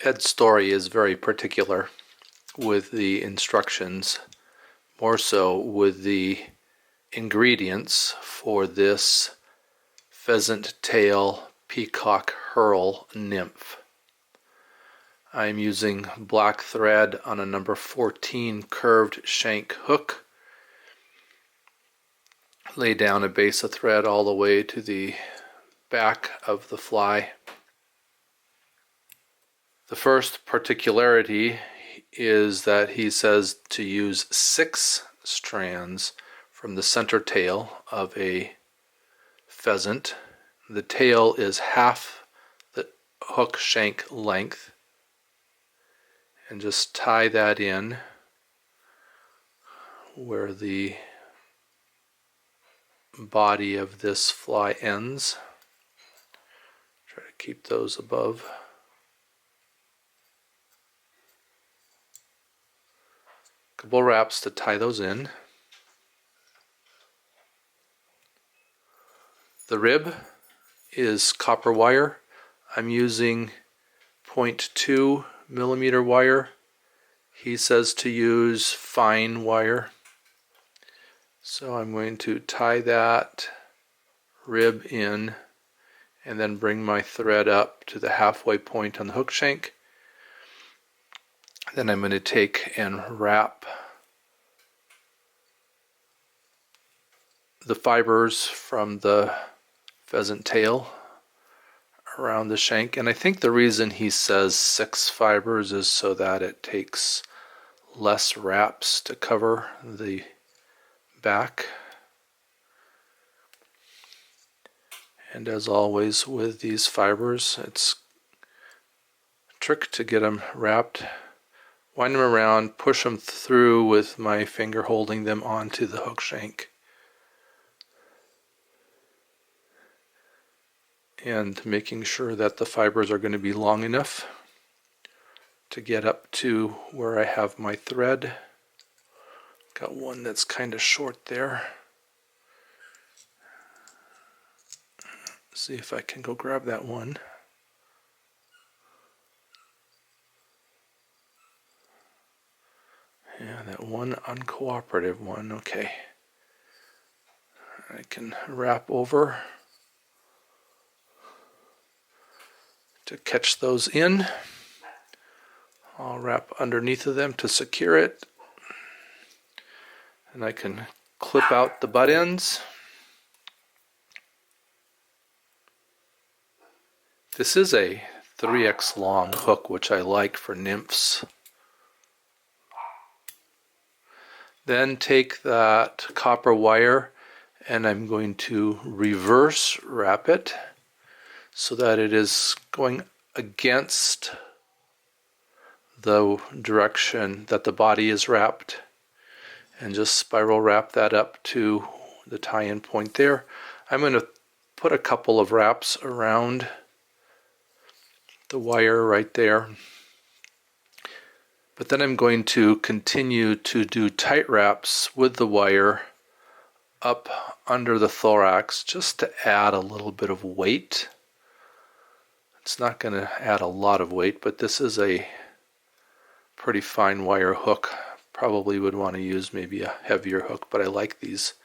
Ed's story is very particular with the instructions, more so with the ingredients for this pheasant tail Peacock Herl nymph. I'm using black thread on a number 14 curved shank hook. Lay down a base of thread all the way to the back of the fly. The first particularity is that he says to use 6 strands from the center tail of a pheasant. The tail is half the hook shank length, and just tie that in where the body of this fly ends. Try to keep those above. Couple wraps to tie those in. The rib is copper wire. I'm using 0.2 millimeter wire. He says to use fine wire. So I'm going to tie that rib in and then bring my thread up to the halfway point on the hook shank. Then I'm going to take and wrap the fibers from the pheasant tail around the shank. And I think the reason he says 6 fibers is so that it takes less wraps to cover the back. And as always with these fibers, it's a trick to get them wrapped. Wind them around, push them through with my finger holding them onto the hook shank. And making sure that the fibers are going to be long enough to get up to where I have my thread. Got one that's kind of short there. See if I can go grab that one. Yeah, that one uncooperative one, okay. I can wrap over to catch those in. I'll wrap underneath of them to secure it. And I can clip out the butt ends. This is a 3x long hook, which I like for nymphs. Then take that copper wire and I'm going to reverse wrap it so that it is going against the direction that the body is wrapped, and just spiral wrap that up to the tie-in point there. I'm going to put a couple of wraps around the wire right there. But then I'm going to continue to do tight wraps with the wire up under the thorax just to add a little bit of weight. It's not going to add a lot of weight, but this is a pretty fine wire hook. Probably would want to use maybe a heavier hook, but I like these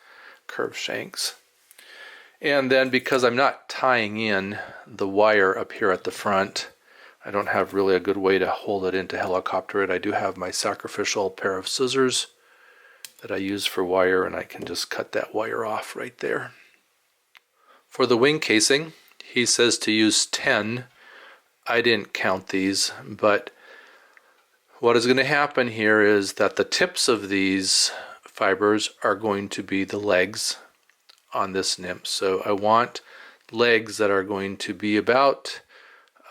curved shanks. And then because I'm not tying in the wire up here at the front, I don't have really a good way to hold it in to helicopter it. I do have my sacrificial pair of scissors that I use for wire, and I can just cut that wire off right there. For the wing casing, he says to use 10. I didn't count these, but what is going to happen here is that the tips of these fibers are going to be the legs on this nymph. So I want legs that are going to be about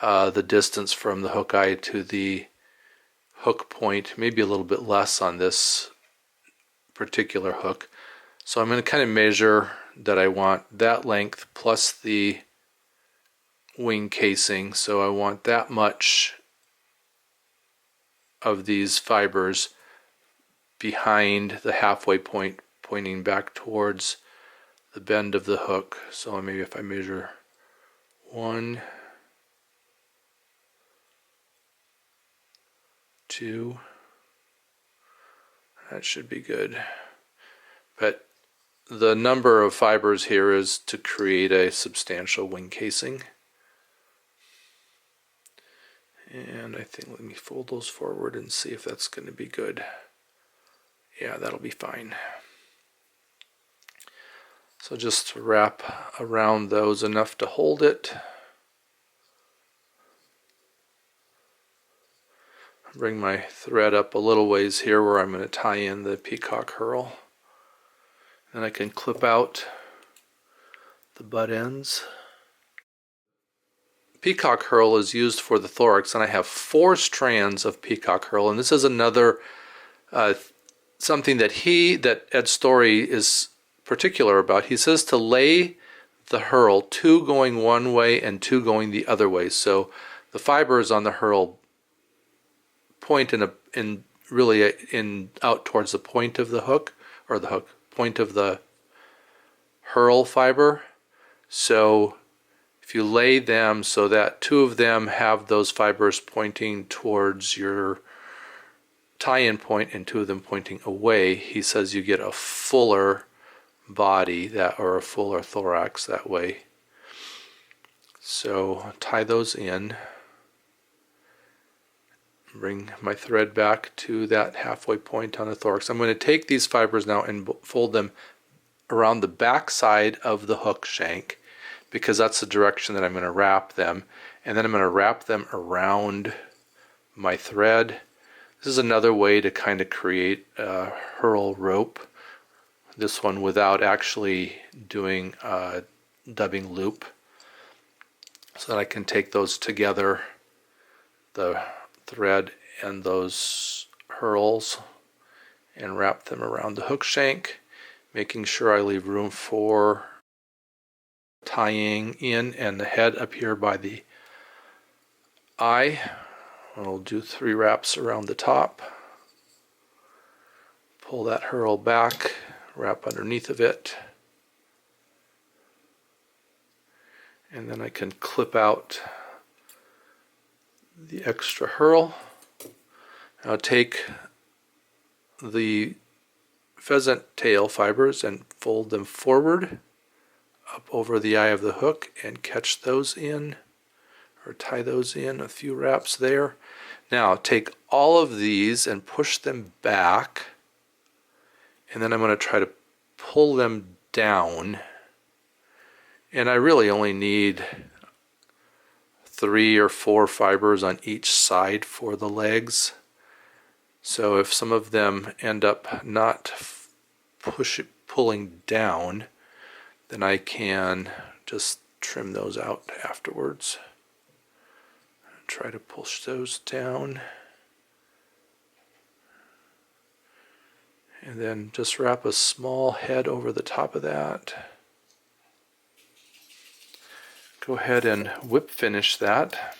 the distance from the hook eye to the hook point, maybe a little bit less on this particular hook. So I'm going to kind of measure that I want that length plus the wing casing. So I want that much of these fibers behind the halfway point, pointing back towards the bend of the hook. So maybe if I measure 1, 2. That should be good. But the number of fibers here is to create a substantial wing casing. And I think, let me fold those forward and see if that's going to be good. Yeah, that'll be fine. So just wrap around those enough to hold it. Bring my thread up a little ways here where I'm going to tie in the Peacock Herl. And I can clip out the butt ends. Peacock Herl is used for the thorax, and I have 4 strands of Peacock Herl, and this is another something that Ed Story is particular about. He says to lay the herl 2 going one way and 2 going the other way, so the fibers on the herl point out towards the point of the hook, or the point of the herl fiber. So if you lay them so that 2 of them have those fibers pointing towards your tie-in point and 2 of them pointing away, he says you get a fuller body, or a fuller thorax that way. So tie those in. Bring my thread back to that halfway point on the thorax. I'm going to take these fibers now and fold them around the back side of the hook shank, because that's the direction that I'm going to wrap them. And then I'm going to wrap them around my thread. This is another way to kind of create a herl rope. This one without actually doing a dubbing loop, so that I can take those together, the thread and those herls, and wrap them around the hook shank, making sure I leave room for tying in and the head up here by the eye. I'll do 3 wraps around the top. Pull that herl back, wrap underneath of it, and then I can clip out the extra herl. Now take the pheasant tail fibers and fold them forward up over the eye of the hook and catch those in, or tie those in, a few wraps there. Now take all of these and push them back, and then I'm going to try to pull them down, and I really only need 3 or 4 fibers on each side for the legs. So if some of them end up not pulling down, then I can just trim those out afterwards. Try to push those down. And then just wrap a small head over the top of that. Go ahead and whip finish that.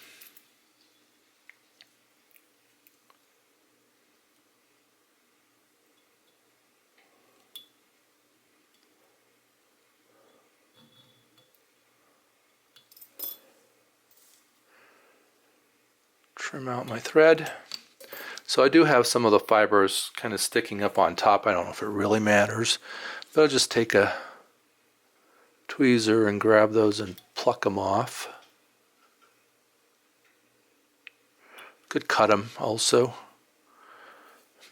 Trim out my thread. So I do have some of the fibers kind of sticking up on top. I don't know if it really matters, but I'll just take a tweezer and grab those and pluck them off. Could cut them also,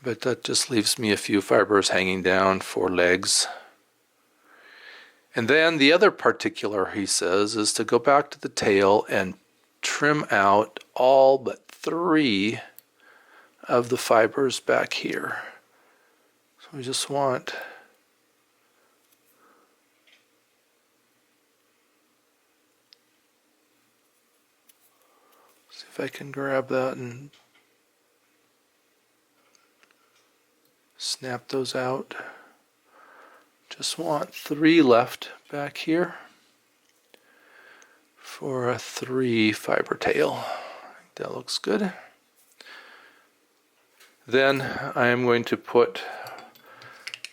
but that just leaves me a few fibers hanging down for legs. And then the other particular, he says, is to go back to the tail and trim out all but 3 of the fibers back here. So we just want see if I can grab that and snap those out. Just want 3 left back here for a 3 fiber tail. I think that looks good. Then I am going to put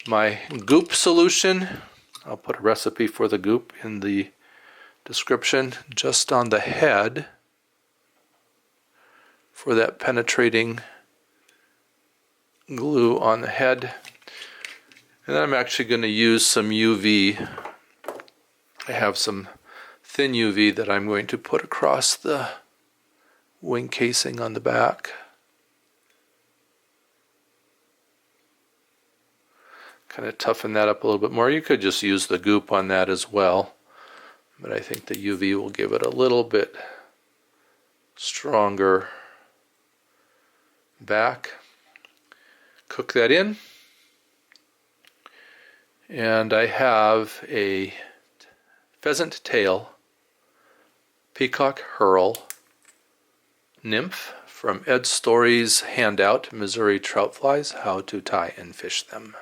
my goop solution. I'll put a recipe for the goop in the description, just on the head for that penetrating glue on the head. And then I'm actually going to use some UV. I have some thin UV that I'm going to put across the wing casing on the back. Kind of toughen that up a little bit more. You could just use the goop on that as well, but I think the UV will give it a little bit stronger back. Cook that in. And I have a pheasant tail Peacock Herl Nymph from Ed Story's handout, Missouri Trout Flies, How to Tie and Fish Them.